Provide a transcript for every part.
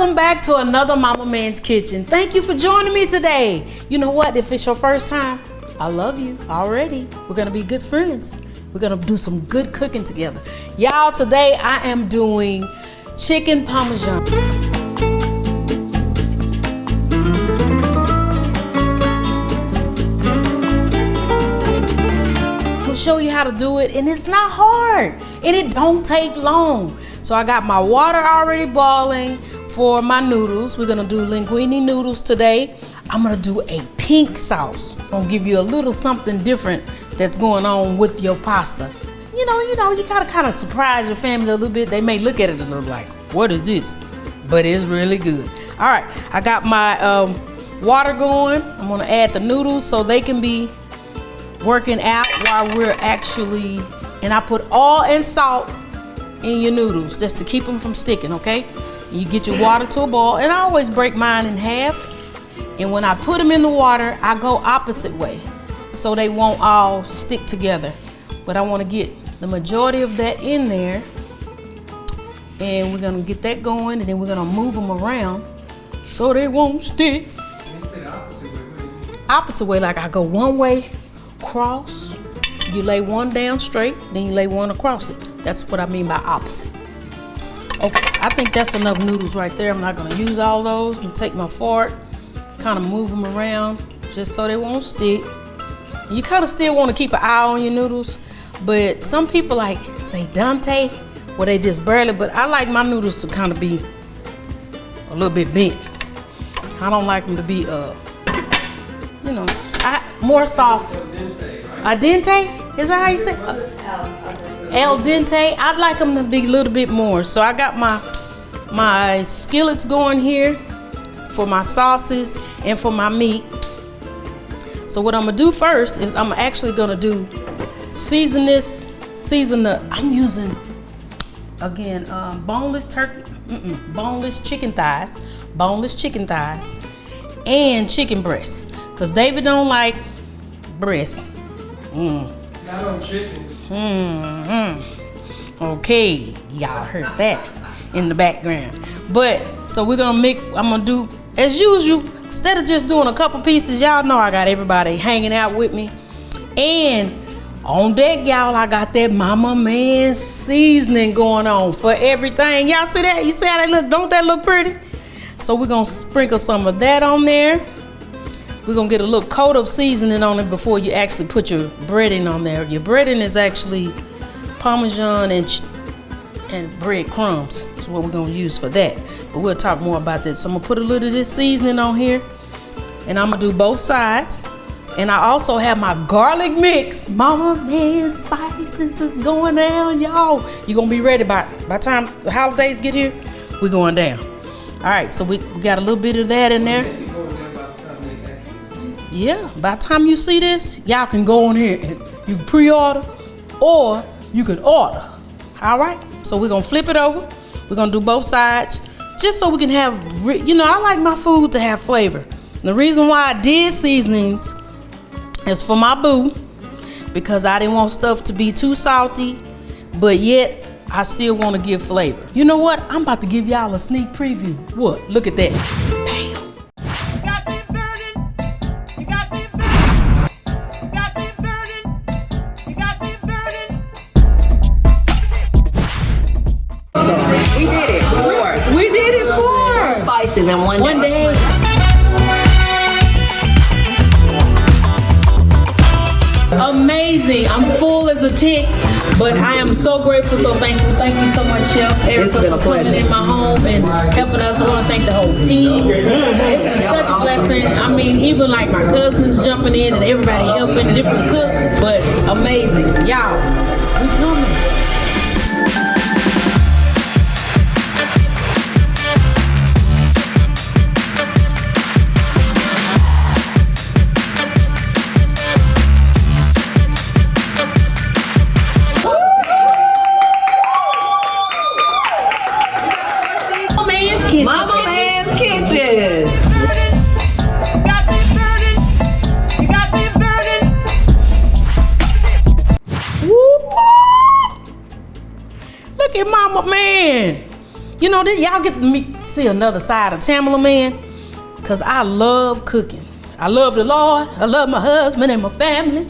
Welcome back to another Mama Mann's Kitchen. Thank you for joining me today. You know what? If it's your first time, I love you already. We're gonna be good friends. We're gonna do some good cooking together. Y'all, today I am doing chicken parmesan. We'll show you how to do it, and it's not hard, and it don't take long. So I got my water already boiling for my noodles. We're gonna do linguine noodles today. I'm gonna do a pink sauce. I'm gonna give you a little something different that's going on with your pasta. You know, you gotta kind of surprise your family a little bit. They may look at it a little like, what is this? But it's really good. All right, I got my water going. I'm gonna add the noodles so they can be working out while we're actually, and I put oil and salt in your noodles just to keep them from sticking, okay? You get your water to a boil, and I always break mine in half. And when I put them in the water, I go opposite way so they won't all stick together. But I want to get the majority of that in there, and we're gonna get that going, and then we're gonna move them around so they won't stick. Opposite way, like I go one way, cross, you lay one down straight, then you lay one across it. That's what I mean by opposite. Okay, I think that's enough noodles right there. I'm not gonna use all those. I'm gonna take my fork, kind of move them around just so they won't stick. You kind of still want to keep an eye on your noodles, but some people like say Dante, where they just barely, but I like my noodles to kind of be a little bit bent. I don't like them to be, more soft. Al dente? Is that how you say it? Al dente. I'd like them to be a little bit more. So I got my skillets going here for my sauces and for my meat. So what I'm gonna do first is I'm actually gonna do season the, I'm using, again, boneless chicken thighs, and chicken breasts. Cause David don't like breasts. Not on chicken. Okay, y'all heard that in the background. But so we're gonna I'm gonna do as usual. Instead of just doing a couple pieces, y'all know I got everybody hanging out with me. And on deck, y'all, I got that Mama Mann seasoning going on for everything. Y'all see that? You see how that look? Don't that look pretty? So we're gonna sprinkle some of that on there. We're gonna get a little coat of seasoning on it before you actually put your breading on there. Your breading is actually Parmesan and bread crumbs. That's what we're gonna use for that. But we'll talk more about that. So I'm gonna put a little of this seasoning on here, and I'm gonna do both sides. And I also have my garlic mix. Mama Mann spices is going down, y'all. You're gonna be ready by the time the holidays get here. We're going down. All right, so we got a little bit of that in there. Yeah, by the time you see this, y'all can go on here and you can pre-order or you can order. All right, so we're gonna flip it over. We're gonna do both sides just so we can have, I like my food to have flavor. And the reason why I did seasonings is for my boo, because I didn't want stuff to be too salty, but yet I still want to give flavor. You know what? I'm about to give y'all a sneak preview. What? Look at that. Bam. Spices in one day. Amazing. I'm full as a tick, but I am so grateful, so thankful. Thank you so much, Chef Erica, for coming in my home and helping us. I want to thank the whole team. This is such a blessing. I mean, even like my cousins jumping in and everybody helping, different cooks, but amazing. Y'all, we coming. Mama Mann's Kitchen. know, this y'all get to see another side of Tamela, man, because I love cooking. I love the Lord. I love my husband and my family.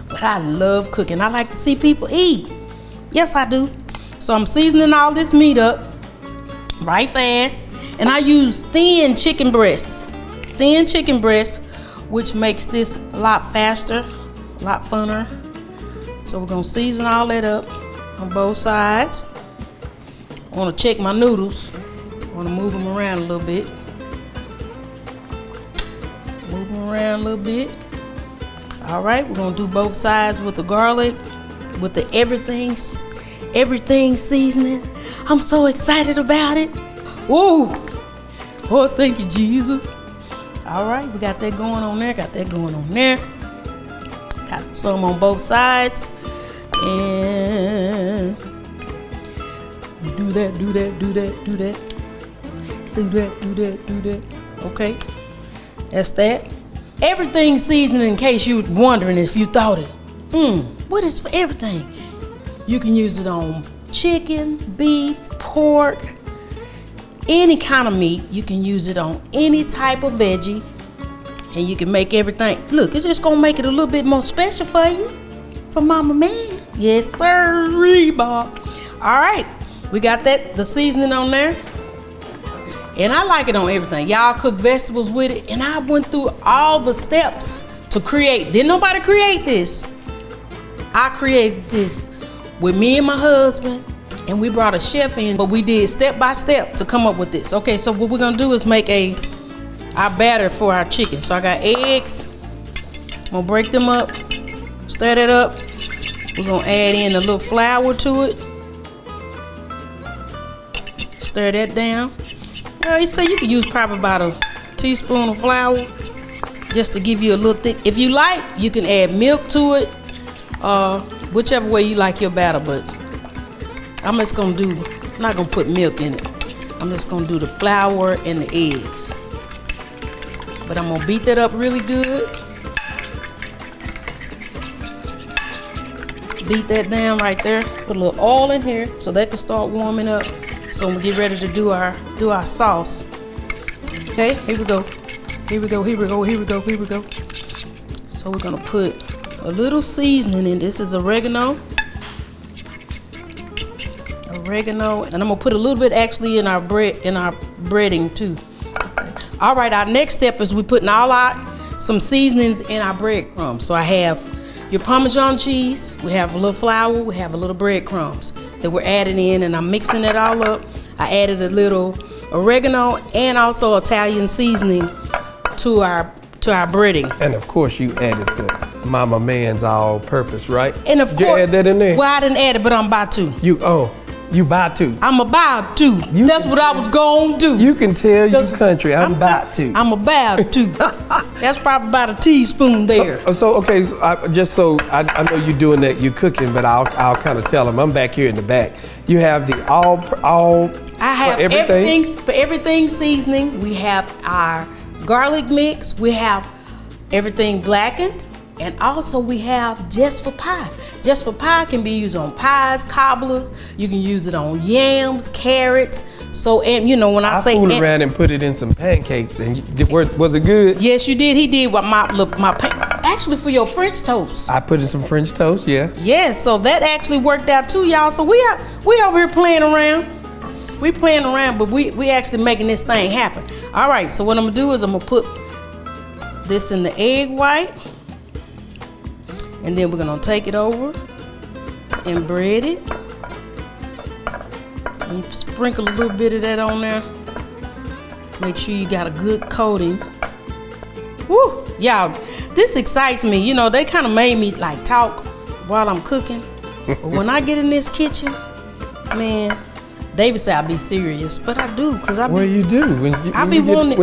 But I love cooking. I like to see people eat. Yes, I do. So I'm seasoning all this meat up right fast. And I use thin chicken breasts. Thin chicken breasts, which makes this a lot faster, a lot funner. So we're gonna season all that up on both sides. I wanna check my noodles. I wanna move them around a little bit. Move them around a little bit. All right, we're gonna do both sides with the garlic, with the everything seasoning. I'm so excited about it. Woo! Oh, thank you, Jesus. All right, we got that going on there. Got that going on there. Got some on both sides. And do that, do that, do that, do that. Do that, do that, do that. Okay, that's that. Everything seasoning, in case you were wondering if you thought it. What is for everything? You can use it on chicken, beef, pork, any kind of meat. You can use it on any type of veggie. And you can make everything. Look, it's just gonna make it a little bit more special for you. For Mama Mann. Yes, sir, Bob. All right, we got that, the seasoning on there. And I like it on everything. Y'all cook vegetables with it. And I went through all the steps to create. Didn't nobody create this. I created this with me and my husband. And we brought a chef in. But we did step by step to come up with this. Okay, so what we're going to do is make our batter for our chicken. So I got eggs. I'm going to break them up. Stir that up. We're going to add in a little flour to it. Stir that down. You say you can use probably about a teaspoon of flour just to give you a little thick. If you like, you can add milk to it, whichever way you like your batter. But I'm just gonna not gonna put milk in it. I'm just gonna do the flour and the eggs. But I'm gonna beat that up really good. Beat that down right there. Put a little oil in here so that can start warming up. So when we get ready to do our sauce. Okay, here we go. Here we go, here we go, here we go, here we go. So we're gonna put a little seasoning in. This is oregano. And I'm gonna put a little bit actually in our breading too. All right, our next step is we're putting some seasonings in our breadcrumbs. So I have your Parmesan cheese, we have a little flour, we have a little breadcrumbs that we're adding in, and I'm mixing it all up. I added a little oregano and also Italian seasoning to our breading. And of course you added the Mama Mann's all-purpose, right? And of course, did you add that in there? Well, I didn't add it, but I'm about to. You about to. I'm about to. That's what I was gonna do. You can tell you country. I'm about to. I'm about to. That's probably about a teaspoon there. So I know you're doing that. You're cooking, but I'll kind of tell them. I'm back here in the back. You have the all. I have everything for everything seasoning. We have our garlic mix. We have everything blackened. And also we have Just for Pie. Just for Pie can be used on pies, cobblers. You can use it on yams, carrots. So, and you know, when I say fooled around and put it in some pancakes, and was it good? Yes, you did. He did what actually for your French toast. I put in some French toast, yeah. Yes, so that actually worked out too, y'all. So we over here playing around. We playing around, but we actually making this thing happen. All right, so what I'm gonna do is I'm gonna put this in the egg white. And then we're gonna take it over and bread it. And sprinkle a little bit of that on there. Make sure you got a good coating. Woo, y'all, this excites me. You know, they kind of made me like talk while I'm cooking. But when I get in this kitchen, man, David said I'll be serious, but I do, cause Well, you do. When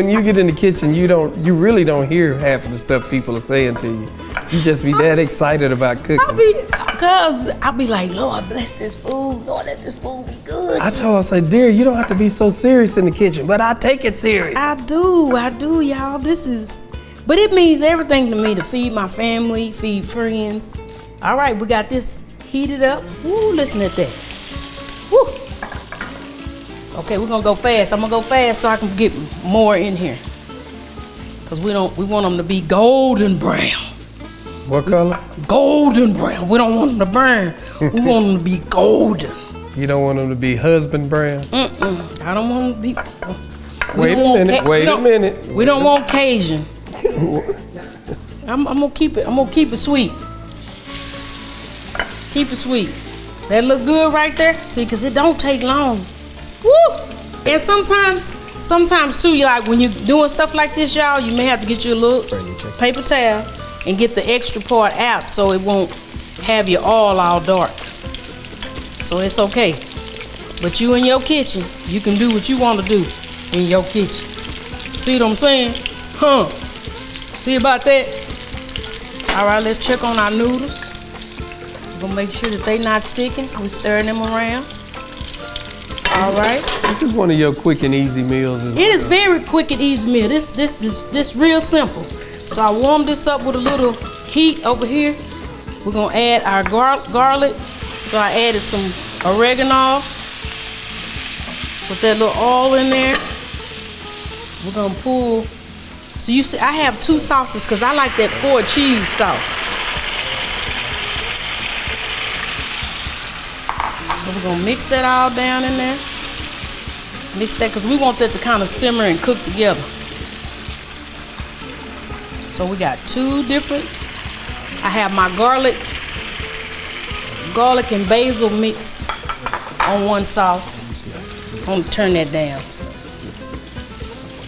you get in the kitchen, you really don't hear half of the stuff people are saying to you. You just be that excited about cooking. I'll be like, Lord, bless this food. Lord, let this food be good. I told her, I said, dear, you don't have to be so serious in the kitchen, but I take it serious. I do, y'all. But it means everything to me to feed my family, feed friends. All right, we got this heated up. Woo, listen at that. Woo. Okay, we're gonna go fast. I'm gonna go fast so I can get more in here. Cause we want them to be golden brown. What color? Golden brown. We don't want them to burn. We want them to be golden. You don't want them to be husband brown? I don't want them to be. Wait a minute. We don't want Cajun. I'm gonna keep it. I'm gonna keep it sweet. Keep it sweet. That look good right there. See, cause it don't take long. Woo! And sometimes too, you like when you're doing stuff like this, y'all, you may have to get you a little paper towel and get the extra part out so it won't have your oil all dark. So it's okay. But you in your kitchen, you can do what you want to do in your kitchen. See what I'm saying? Huh? See about that? All right, let's check on our noodles. We're gonna make sure that they not sticking, so we're stirring them around. All right. This is one of your quick and easy meals. It is very quick and easy meal. This real simple. So I warmed this up with a little heat over here. We're gonna add our garlic. So I added some oregano. Put that little oil in there. We're gonna pull. So you see, I have two sauces because I like that 4 cheese sauce. So we're gonna mix that all down in there. Mix that because we want that to kind of simmer and cook together. So we got 2 different. I have my garlic and basil mix on one sauce. I'm gonna turn that down.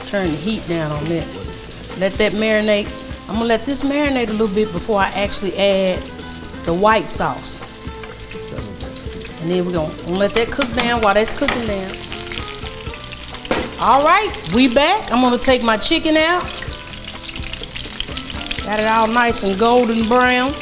Turn the heat down on that. Let that marinate. I'm gonna let this marinate a little bit before I actually add the white sauce. And then we're gonna let that cook down while that's cooking down. All right, we back. I'm gonna take my chicken out. Got it all nice and golden brown.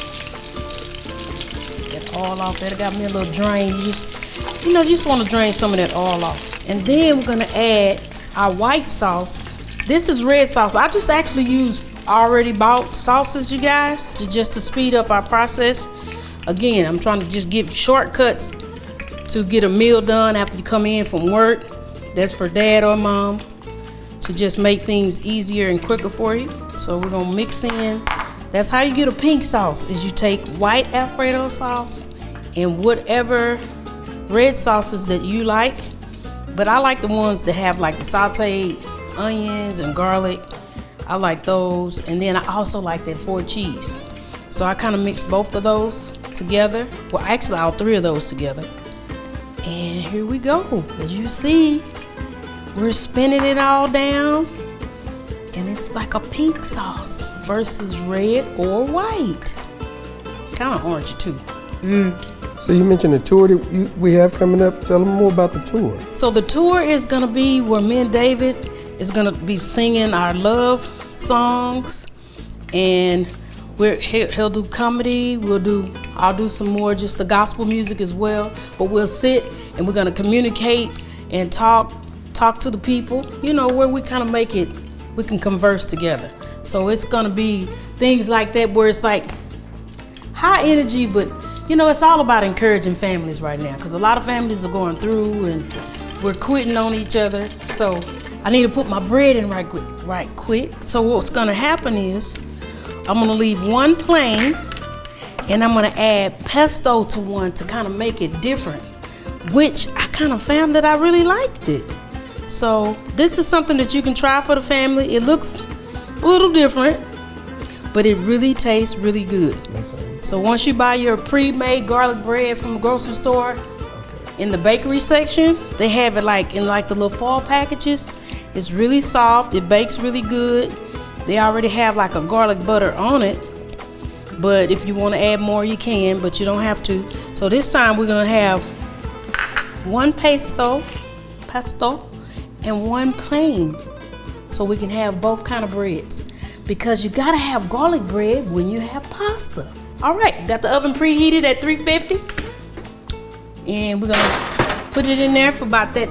Get all off that. I got me a little drain. You just want to drain some of that oil off. And then we're gonna add our white sauce. This is red sauce. I just actually use already bought sauces, you guys, just to speed up our process. Again, I'm trying to just give shortcuts to get a meal done after you come in from work. That's for dad or mom, to just make things easier and quicker for you. So we're gonna mix in. That's how you get a pink sauce, is you take white Alfredo sauce and whatever red sauces that you like. But I like the ones that have like the sauteed onions and garlic. I like those. And then I also like that 4 cheese. So I kind of mix both of those together. Well, actually all 3 of those together. And here we go. As you see, we're spinning it all down. And it's like a pink sauce versus red or white. Kind of orangey too. So you mentioned the tour that we have coming up. Tell them more about the tour. So the tour is gonna be where me and David is gonna be singing our love songs, and he'll do comedy. I'll do some more just the gospel music as well. But we'll sit and we're gonna communicate and talk to the people. You know, where we kind of make it, we can converse together. So it's gonna be things like that where it's like high energy, but you know, it's all about encouraging families right now, because a lot of families are going through and we're quitting on each other. So I need to put my bread in right quick. So what's gonna happen is I'm gonna leave one plain and I'm gonna add pesto to one to kind of make it different, which I kind of found that I really liked it. So this is something that you can try for the family. It looks a little different, but it really tastes really good. So once you buy your pre-made garlic bread from the grocery store, in the bakery section, they have it like in like the little foil packages. It's really soft, it bakes really good. They already have like a garlic butter on it, but if you want to add more, you can, but you don't have to. So this time we're gonna have one pesto and one plain, so we can have both kind of breads, because you gotta have garlic bread when you have pasta. All right, got the oven preheated at 350, and we're gonna put it in there for about that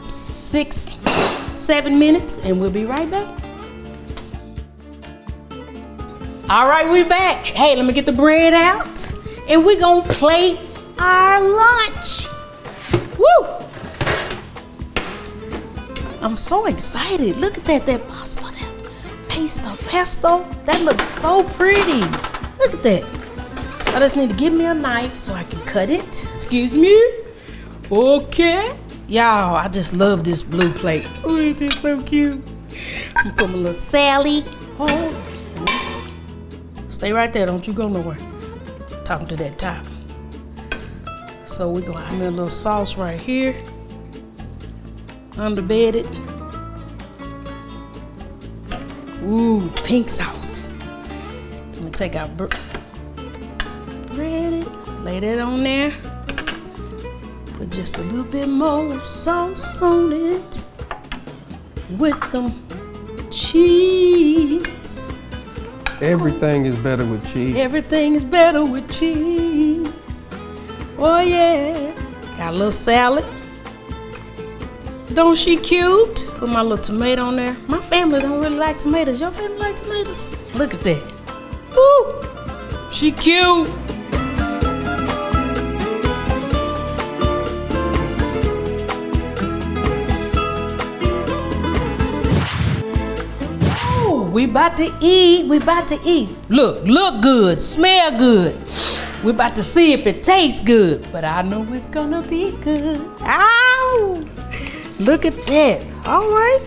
6-7 minutes, and we'll be right back. All right, we're back. Hey, let me get the bread out, and we're gonna plate our lunch. Woo! I'm so excited. Look at that pasta, that pesto. That looks so pretty. Look at that. So I just need to give me a knife so I can cut it. Excuse me. Okay. Y'all, I just love this blue plate. Oh, it is so cute. I'm put my little Sally. Oh, stay right there. Don't you go nowhere. Talking to that top. So we're gonna have me a little sauce right here. Underbedded. Ooh, pink sauce. Let me take out breaded. Lay that on there. Put just a little bit more sauce on it. With some cheese. Everything is better with cheese. Everything is better with cheese. Oh yeah. Got a little salad. Don't she cute? Put my little tomato on there. My family don't really like tomatoes. Your family like tomatoes? Look at that. Woo! She cute. We about to eat. Look good, smell good. We about to see if it tastes good, but I know it's gonna be good. Ow! Look at that. All right.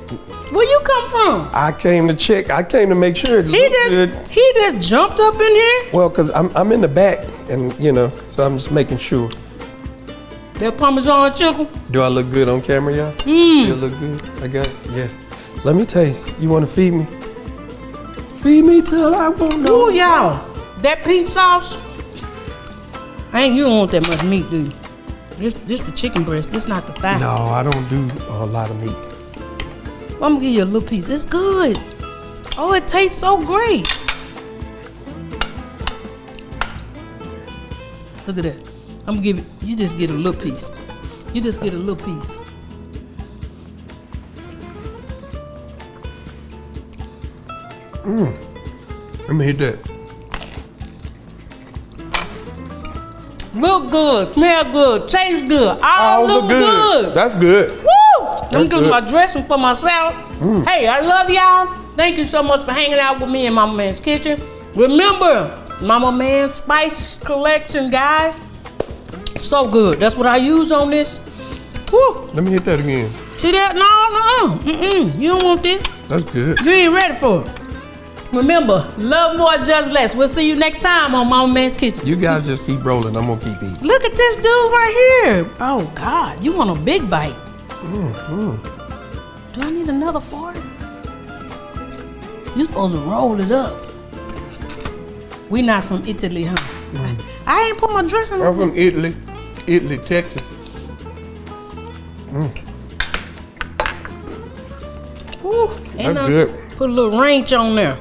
Where you come from? I came to check. I came to make sure it looked good. He just jumped up in here? Well, cause I'm in the back, and so I'm just making sure. That Parmesan chicken? Do I look good on camera, y'all? Still look good? I got it. Yeah. Let me taste. You want to feed me? Feed me till I won't know. Ooh, y'all. That pink sauce. You don't want that much meat, do you? This the chicken breast. This not the thigh. No, I don't do a lot of meat. Well, I'm gonna give you a little piece. It's good. Oh, it tastes so great. Look at that. I'm gonna give you just get a little piece. You just get a little piece. Let me hit that. Look good, smell good, taste good. All look good. That's good. Woo! I'm doing my dressing for my salad. Hey, I love y'all. Thank you so much for hanging out with me in Mama Mann's kitchen. Remember, Mama Mann's spice collection, guys. So good. That's what I use on this. Woo! Let me hit that again. See that? No. You don't want this. That's good. You ain't ready for it. Remember, love more, judge less. We'll see you next time on Mama Mann's Kitchen. You guys just keep rolling. I'm gonna keep eating. Look at this dude right here. Oh God, you want a big bite? Do I need another fork? You supposed to roll it up. We not from Italy, huh? I ain't put my dressing on. I'm from Italy, Texas. Ooh, That's good. Put a little ranch on there.